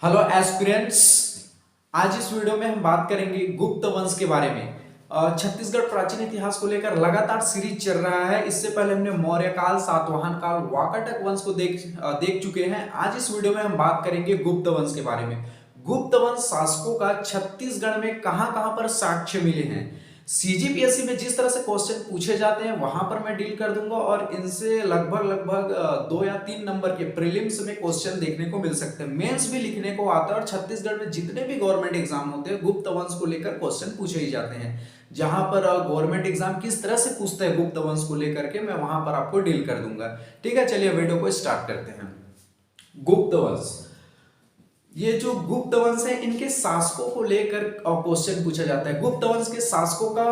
Hello aspirants. आज इस video में हम बात करेंगे गुप्त वंश के बारे में। छत्तीसगढ़ प्राचीन इतिहास को लेकर लगातार सीरीज चल रहा है। इससे पहले हमने मौर्य काल, सातवाहन काल, वाकाटक वंश को देख चुके हैं। आज इस वीडियो में हम बात करेंगे गुप्त वंश के बारे में। गुप्त वंश शासकों का छत्तीसगढ़ में कहां कहां पर साक्ष्य मिले हैं। सीजीपीएससी में जिस तरह से क्वेश्चन पूछे जाते हैं वहां पर मैं डील कर दूंगा, और इनसे लगभग लगभग 2 या 3 नंबर के प्रीलिम्स में क्वेश्चन देखने को मिल सकते हैं। मेंस भी लिखने को आता है, और छत्तीसगढ़ में जितने भी गवर्नमेंट एग्जाम होते हैं गुप्त वंश को लेकर क्वेश्चन पूछे ही जाते हैं। जहां पर गवर्नमेंट एग्जाम किस तरह से पूछता है गुप्त वंश को लेकर के, मैं वहां पर आपको डील कर दूंगा। ठीक है, चलिए वीडियो को स्टार्ट करते हैं। गुप्त वंश, ये जो गुप्त वंश है इनके शासकों को लेकर क्वेश्चन पूछा जाता है। गुप्त वंश के शासकों का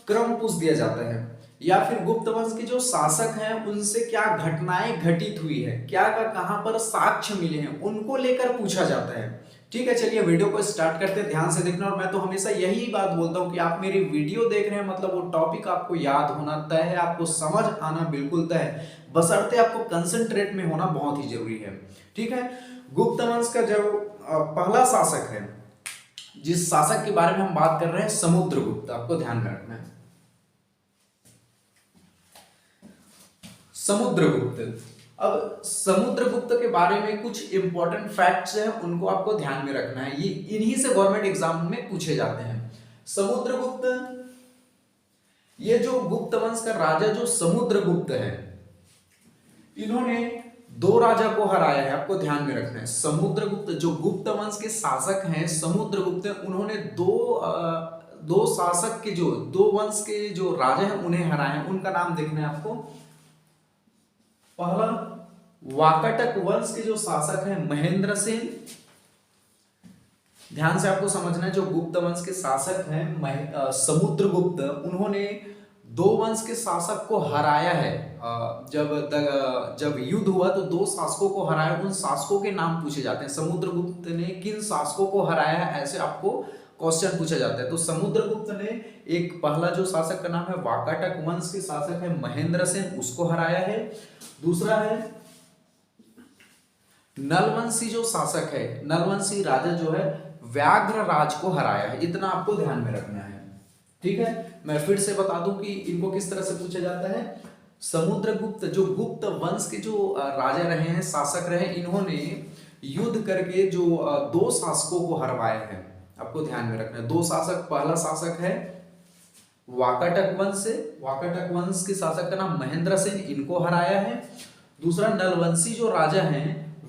क्रम पूछ दिया जाता है, या फिर गुप्त वंश के जो शासक हैं उनसे क्या घटनाएं घटित हुई है, क्या का कहां पर साक्ष्य मिले हैं, उनको लेकर पूछा जाता है। ठीक है, चलिए वीडियो को स्टार्ट करते हैं। ध्यान से देखना, और मैं तो हमेशा यही बात बोलता हूं कि आप मेरी वीडियो देख रहे हैं मतलब वो टॉपिक आपको याद होना तय है, आपको समझ आना बिल्कुल तय है, बशर्ते आपको कंसंट्रेट में होना बहुत ही जरूरी है। ठीक है, गुप्त वंश का जो पहला शासक है, जिस शासक के बारे में हम बात कर रहे हैं, समुद्रगुप्त, आपको ध्यान में रखना है। समुद्रगुप्त। अब समुद्रगुप्त के बारे में कुछ इंपॉर्टेंट फैक्ट्स हैं, उनको आपको ध्यान में रखना है। ये इन्हीं से गवर्नमेंट एग्जाम में पूछे जाते हैं। समुद्रगुप्त, ये जो गुप्त वंश का राजा जो समुद्रगुप्त है, इन्होंने 2 राजा को हराया है, आपको ध्यान में रखना है। समुद्रगुप्त जो गुप्त वंश के शासक हैं, समुद्रगुप्त, उन्होंने दो शासक के जो 2 वंश के जो राजा हैं उन्हें हराए हैं। उनका नाम देखना है आपको। पहला, वाकाटक वंश के जो शासक हैं महेंद्र सेन। ध्यान से आपको समझना है, जो गुप्त वंश के शासक हैं समुद्रगुप्त, उन्होंने 2 वंश के शासक को हराया है। जब युद्ध हुआ तो 2 शासकों को हराया, उन शासकों के नाम पूछे जाते हैं। समुद्रगुप्त ने किन शासकों को हराया है, ऐसे आपको क्वेश्चन पूछा जाता है। तो समुद्रगुप्त ने एक पहला जो शासक का नाम है वाकाटक वंश के शासक है महेंद्र सेन, उसको हराया है। दूसरा है नलवंशी जो शासक है, नलवंशी राजा जो है व्याघ्र राज को हराया है। इतना आपको ध्यान में रखना है। ठीक है, मैं फिर से बता दूं कि इनको किस तरह से पूछा जाता है। समुद्रगुप्त जो गुप्त वंश के जो राजा रहे हैं, शासक रहे, इन्होंने युद्ध करके जो 2 शासकों को हरवाया है, आपको ध्यान में रखना है। 2 शासक, पहला शासक है वाकाटक वंश से, वाकाटक वंश के शासक का नाम महेंद्र सेन, इनको हराया है। दूसरा नलवंशी जो राजा हैं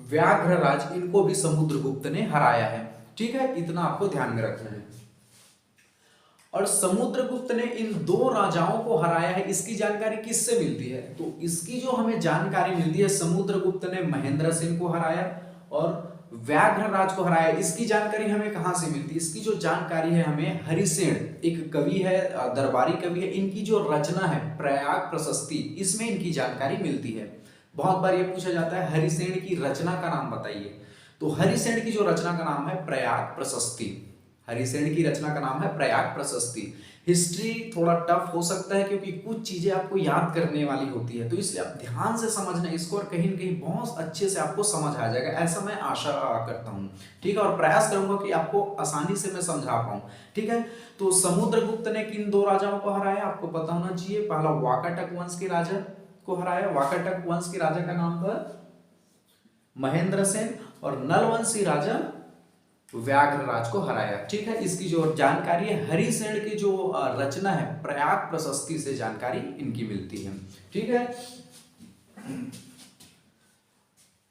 व्याघ्र राज, इनको भी समुद्रगुप्त ने हराया है। ठीक है, इतना आपको ध्यान में रखना है। और समुद्रगुप्त ने इन 2 राजाओं को हराया है, इसकी जानकारी किससे मिलती है? तो इसकी जो हमें जानकारी मिलती है, समुद्रगुप्त ने महेंद्र सेन को हराया और व्याघ्र राज को हराया। इसकी जानकारी हमें कहां से मिलती है? इसकी जो जानकारी है हमें हरिसेन, एक कवि है, दरबारी कवि है, इनकी जो रचना है प्रयाग प्रशस्ति, इसमें इनकी जानकारी मिलती है। बहुत बार ये पूछा जाता है हरिसेन की रचना का नाम बताइए, तो हरिसेन की जो रचना का नाम है प्रयाग प्रशस्ति। हरिसेन की रचना का नाम है प्रयाग प्रशस्ति। हिस्ट्री थोड़ा टफ हो सकता है क्योंकि कुछ चीजें आपको याद करने वाली होती है, तो इसलिए आप ध्यान से समझना इसको, और कहीं न कहीं बहुत अच्छे से आपको समझ आ जाएगा, ऐसा मैं आशा करता हूँ। ठीक है, और प्रयास करूंगा कि आपको आसानी से मैं समझा पाऊँ। ठीक है, तो समुद्रगुप्त ने किन 2 राजाओं को हराया, आपको पता होना चाहिए। पहला वाकाटक वंश के राजा को हराया, वाकाटक वंश के राजा का नाम था महेंद्र सेन, और नलवंशी राजा व्याघ्र राज को हराया। ठीक है, इसकी जो जानकारी है हरिसेन की जो रचना है प्रयाग प्रशस्ति से जानकारी इनकी मिलती है। ठीक है,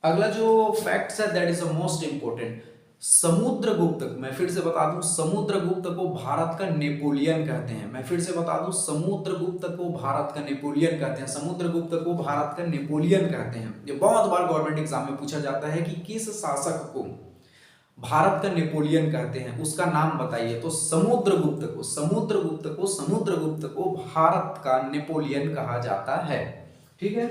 अगला जो फैक्ट्स है that is the most important. Samudragupta, मैं फिर से बता दूं, समुद्रगुप्त को भारत का नेपोलियन कहते हैं। मैं फिर से बता दूं, समुद्रगुप्त को भारत का नेपोलियन कहते हैं। समुद्रगुप्त को भारत का नेपोलियन कहते हैं। ये बहुत बार गवर्नमेंट एग्जाम में पूछा जाता है कि किस शासक को भारत का नेपोलियन कहते हैं, उसका नाम बताइए। तो समुद्रगुप्त को भारत का नेपोलियन कहा जाता है। ठीक है,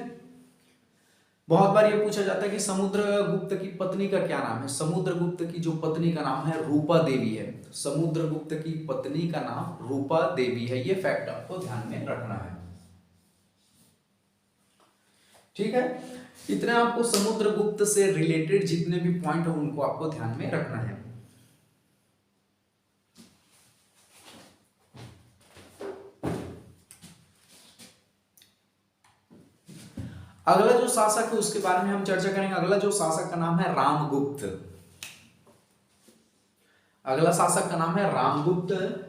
बहुत बार ये पूछा जाता है कि समुद्रगुप्त की पत्नी का क्या नाम है। समुद्रगुप्त की जो पत्नी का नाम है रूपा देवी है। समुद्रगुप्त की पत्नी का नाम रूपा देवी है। ये फैक्ट आपको ध्यान में रखना है। ठीक है, इतने आपको समुद्रगुप्त से रिलेटेड जितने भी पॉइंट है उनको आपको ध्यान में रखना है। अगला जो शासक है उसके बारे में हम चर्चा करेंगे। अगला जो शासक का नाम है रामगुप्त। अगला शासक का नाम है रामगुप्त।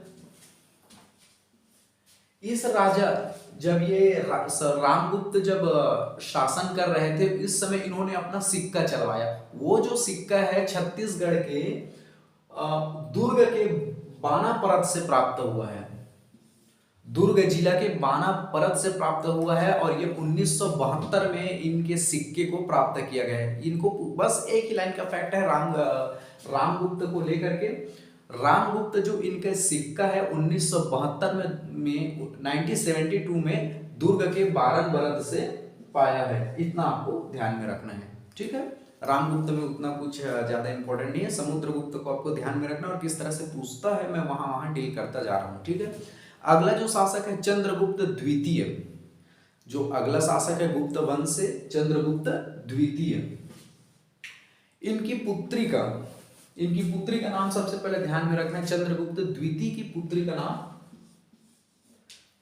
इस राजा जब ये रामगुप्त जब शासन कर रहे थे, इस समय इन्होंने अपना सिक्का चलवाया। वो जो सिक्का है छत्तीसगढ़ के दुर्ग के बाना परत से प्राप्त हुआ है। दुर्ग जिला के बाना परत से प्राप्त हुआ है और ये 1972 में इनके सिक्के को प्राप्त किया गया है। इनको बस एक ही लाइन का फैक्ट है रामगुप्त को लेकर के। रामगुप्त जो इनका सिक्का है 1972 में 1972 में दुर्ग के बारन परत से पाया है। इतना आपको ध्यान में रखना है। ठीक है, रामगुप्त में उतना कुछ ज्यादा इंपॉर्टेंट नहीं है। समुद्रगुप्त को आपको ध्यान में रखना और किस तरह से पूछता है मैं वहां डील करता जा रहा हूं। ठीक है, अगला जो शासक है चंद्रगुप्त द्वितीय। जो अगला शासक है गुप्त वंश से चंद्रगुप्त द्वितीय। इनकी पुत्री का नाम सबसे पहले ध्यान में रखना है। चंद्रगुप्त द्वितीय की पुत्री का नाम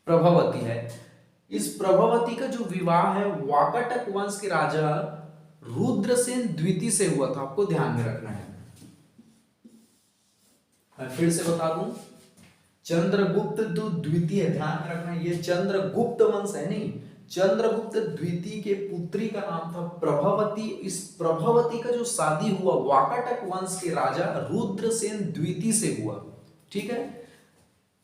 प्रभावती है। इस प्रभावती का जो विवाह है वाकाटक वंश के राजा रुद्रसेन द्वितीय से हुआ था। आपको ध्यान में रखना है। मैं फिर से बता दूं, चंद्रगुप्त द्वितीय, ध्यान में रखना, ये चंद्रगुप्त वंश है नहीं, चंद्रगुप्त द्वितीय के पुत्री का नाम था प्रभावती। इस प्रभावती का जो शादी हुआ वाकाटक वंश के राजा रुद्रसेन द्वितीय से हुआ। ठीक है,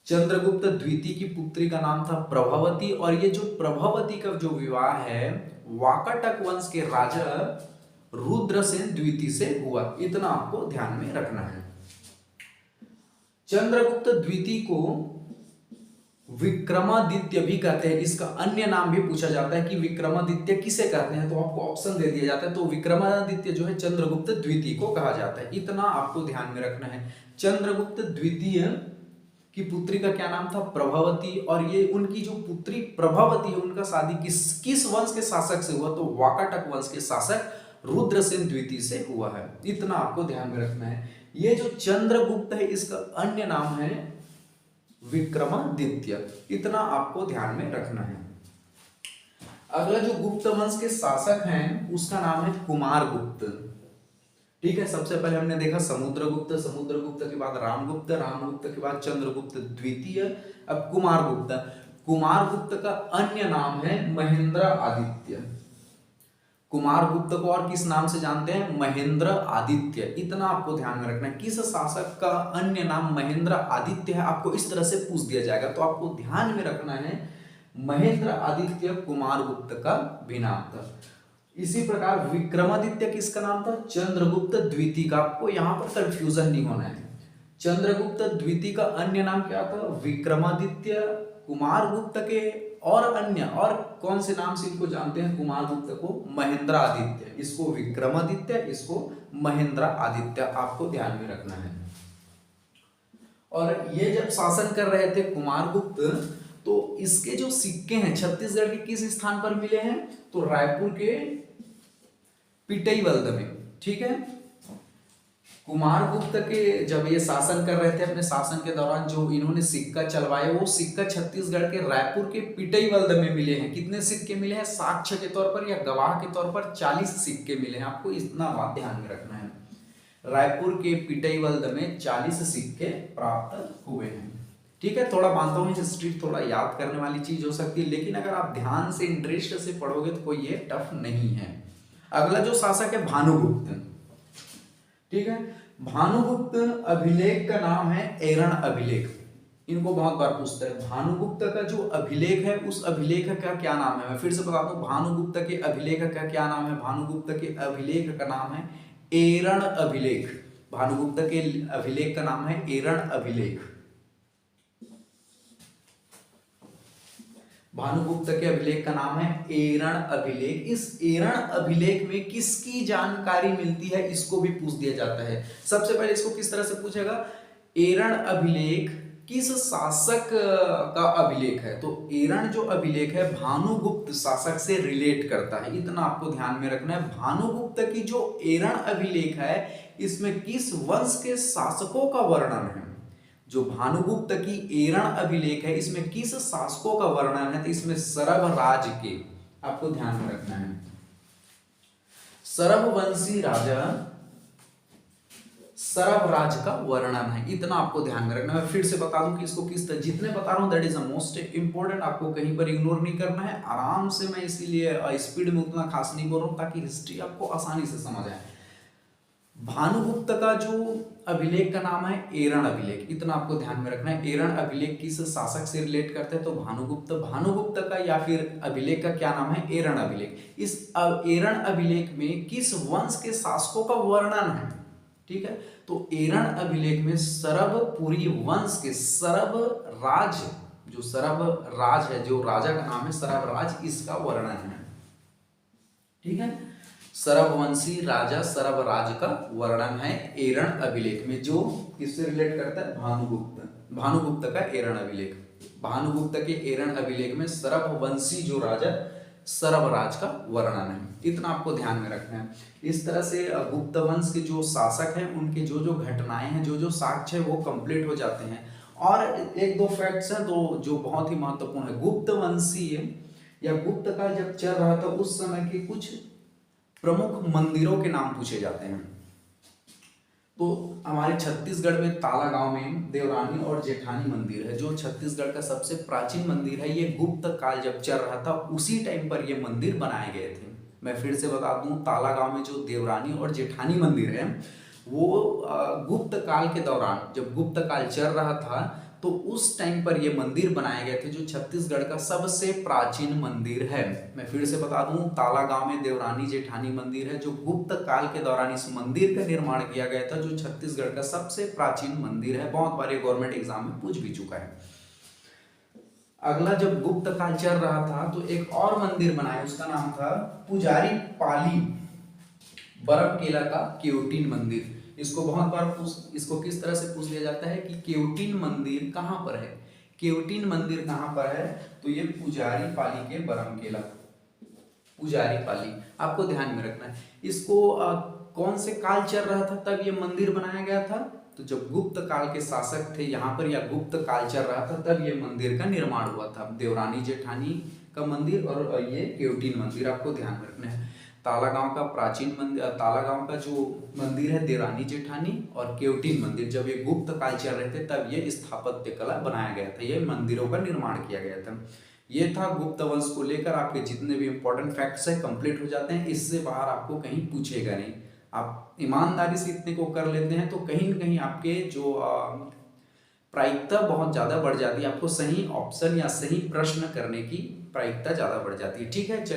चंद्रगुप्त द्वितीय की पुत्री का नाम था प्रभावती और ये जो प्रभावती का जो विवाह है वाकाटक वंश के राजा रुद्रसेन द्वितीय से हुआ। इतना आपको ध्यान में रखना है। चंद्रगुप्त द्वितीय को विक्रमादित्य भी कहते हैं। इसका अन्य नाम भी पूछा जाता है कि विक्रमादित्य किसे कहते हैं, तो आपको ऑप्शन दे दिया जाता है। तो विक्रमादित्य जो है चंद्रगुप्त द्वितीय को कहा जाता है। इतना आपको ध्यान में रखना है। चंद्रगुप्त द्वितीय की पुत्री का क्या नाम था प्रभावती और ये उनकी जो पुत्री प्रभावती है उनका शादी किस वंश के शासक से हुआ, तो वाकाटक वंश के शासक रुद्रसेन द्वितीय से हुआ है। इतना आपको ध्यान में रखना है। ये जो चंद्रगुप्त है इसका अन्य नाम है विक्रमादित्य। इतना आपको ध्यान में रखना है। अगला जो गुप्त वंश के शासक हैं उसका नाम है कुमारगुप्त। ठीक है, सबसे पहले हमने देखा समुद्रगुप्त, समुद्रगुप्त के बाद रामगुप्त, रामगुप्त के बाद चंद्रगुप्त द्वितीय, अब कुमारगुप्त। कुमारगुप्त का अन्य नाम है महेंद्र आदित्य। कुमारगुप्त को और किस नाम से जानते हैं, महेंद्र आदित्य। इतना आपको ध्यान में रखना है। किस शासक का अन्य नाम महेंद्र आदित्य है, आपको इस तरह से पूछ दिया जाएगा तो आपको ध्यान में रखना है महेंद्र आदित्य कुमारगुप्त का भी नाम था। इसी प्रकार विक्रमादित्य किसका नाम था, चंद्रगुप्त द्वितीय का। आपको यहाँ पर कंफ्यूजन नहीं होना है। चंद्रगुप्त द्वितीय का अन्य नाम क्या था, विक्रमादित्य। कुमारगुप्त के और अन्य और कौन से नाम से इनको जानते हैं, कुमारगुप्त को महेंद्र आदित्य, इसको विक्रमादित्य, इसको महेंद्र आदित्य। आपको ध्यान में रखना है। और ये जब शासन कर रहे थे कुमारगुप्त, तो इसके जो सिक्के हैं छत्तीसगढ़ के किस स्थान पर मिले हैं, तो रायपुर के पिटईवल्द में। ठीक है, कुमारगुप्त के जब ये शासन कर रहे थे अपने शासन के दौरान जो इन्होंने सिक्का चलवाया वो सिक्का छत्तीसगढ़ के रायपुर के पिटईवल्द में मिले हैं। कितने सिक्के मिले हैं, साक्ष्य के तौर पर या गवाह के तौर पर 40 सिक्के मिले हैं। आपको इतना बात ध्यान में रखना है। रायपुर के पिटईवल्द में 40 सिक्के प्राप्त हुए हैं। ठीक है, थोड़ा मानता हूँ हिस्ट्री थोड़ा याद करने वाली चीज हो सकती है, लेकिन अगर आप ध्यान से इंटरेस्ट से पढ़ोगे तो कोई ये टफ नहीं है। अगला जो शासक है भानुगुप्त। ठीक है, भानुगुप्त अभिलेख का नाम है एरण अभिलेख। इनको बहुत बार पूछते हैं। भानुगुप्त का जो अभिलेख है उस अभिलेख का क्या नाम है, मैं फिर से बताता हूँ। भानुगुप्त के अभिलेख का क्या नाम है, भानुगुप्त के अभिलेख का नाम है एरण अभिलेख। भानुगुप्त के अभिलेख का नाम है एरण अभिलेख। भानुगुप्त के अभिलेख का नाम है एरण अभिलेख। इस एरण अभिलेख में किसकी जानकारी मिलती है, इसको भी पूछ दिया जाता है। सबसे पहले इसको किस तरह से पूछेगा, एरण अभिलेख किस शासक का अभिलेख है? तो एरण जो अभिलेख है भानुगुप्त शासक से रिलेट करता है, इतना आपको ध्यान में रखना है। भानुगुप्त की जो एरण अभिलेख है इसमें किस वंश के शासकों का वर्णन है? जो भानुगुप्त की एरण अभिलेख है इसमें किस शासकों का वर्णन है? तो इसमें सरभ राज के, आपको ध्यान में रखना है, सरभवंशी राजा सरभराज का वर्णन है, इतना आपको ध्यान में रखना है। मैं फिर से बता दूं कि इसको किस तरह, जितने बता रहा हूं that is the most important, आपको कहीं पर इग्नोर नहीं करना है। आराम से मैं इसीलिए स्पीड में उतना खास नहीं बोल रहा हूं ताकि हिस्ट्री आपको आसानी से समझ आए। भानुगुप्त का जो अभिलेख का नाम है एरण अभिलेख, इतना आपको ध्यान में रखना है। एरण अभिलेख किस शासक से रिलेट करते हैं? तो भानुगुप्त। भानुगुप्त का या फिर अभिलेख का क्या नाम है? एरण अभिलेख। इस एरण अभिलेख में किस वंश के शासकों का वर्णन है? ठीक है, तो एरण अभिलेख में सरभपुरी वंश के सरभ राज, जो सरभ राज है, जो राजा का नाम है सरभ राज, इसका वर्णन है। ठीक है, सरभवंशी राजा सरभ राज का वर्णन है एरण अभिलेख में, जो किससे रिलेट करता है? भानुगुप्त। भानुगुप्त का एरण अभिलेख, भानुगुप्त के एरण अभिलेख में सरभवंशी जो राजा सरभराज का वर्णन है, इतना आपको ध्यान में रखना है। इस तरह से गुप्त वंश के जो शासक हैं उनके जो जो घटनाएं हैं, जो जो साक्ष्य है वो कंप्लीट हो जाते हैं। और एक दो फैक्ट्स हैं जो बहुत ही महत्वपूर्ण है। गुप्त वंशीय या गुप्त काल जब चल रहा था उस समय के कुछ प्रमुख मंदिरों के नाम पूछे जाते हैं। तो हमारे छत्तीसगढ़ में ताला गांव में देवरानी और जेठानी मंदिर है, जो छत्तीसगढ़ का सबसे प्राचीन मंदिर है। ये गुप्त काल जब चल रहा था उसी टाइम पर ये मंदिर बनाए गए थे। मैं फिर से बता दूं, ताला गांव में जो देवरानी और जेठानी मंदिर है वो गुप्त काल के दौरान, जब गुप्त काल चल रहा था तो उस टाइम पर ये मंदिर बनाए गए थे, जो छत्तीसगढ़ का सबसे प्राचीन मंदिर है। मैं फिर से बता दूं, ताला गांव में देवरानी जेठानी मंदिर है, जो गुप्त काल के दौरान इस मंदिर का निर्माण किया गया था, जो छत्तीसगढ़ का सबसे प्राचीन मंदिर है। बहुत बार गवर्नमेंट एग्जाम में पूछ भी चुका है। अगला, जब गुप्त काल चल रहा था तो एक और मंदिर बनाया, उसका नाम था पुजारी पाली बरमकेला का केवटीन मंदिर। इसको बहुत बार इसको किस तरह से पूछ लिया जाता है कि केवटीन मंदिर कहाँ पर है? केवटीन मंदिर कहाँ पर है? तो ये पुजारी पाली के बरमकेला, पुजारी पाली, आपको ध्यान में रखना है। इसको कौन से काल चल रहा था तब ये मंदिर बनाया गया था? तो जब गुप्त काल के शासक थे यहाँ पर, या गुप्त काल चल रहा था, तब ये मंदिर का निर्माण हुआ था। देवरानी जेठानी का मंदिर और ये केवटीन मंदिर, आपको ध्यान में रखना है। ताला गांव का प्राचीन मंदिर, ताला गांव का जो मंदिर है देवरानी जेठानी और केवटीन मंदिर, जब ये गुप्त काल चल रहे थे तब ये स्थापत्य कला बनाया गया था, ये मंदिरों का निर्माण किया गया था। ये था गुप्त वंश को लेकर आपके जितने भी इंपॉर्टेंट फैक्ट्स है कंप्लीट हो जाते हैं। इससे बाहर आपको कहीं पूछेगा नहीं। आप ईमानदारी से इतने को कर लेते हैं तो कहीं न कहीं आपके जो प्रायिकता बहुत ज़्यादा बढ़ जाती है, आपको सही ऑप्शन या सही प्रश्न करने की प्रायिकता ज़्यादा बढ़ जाती है। ठीक है, चलिए।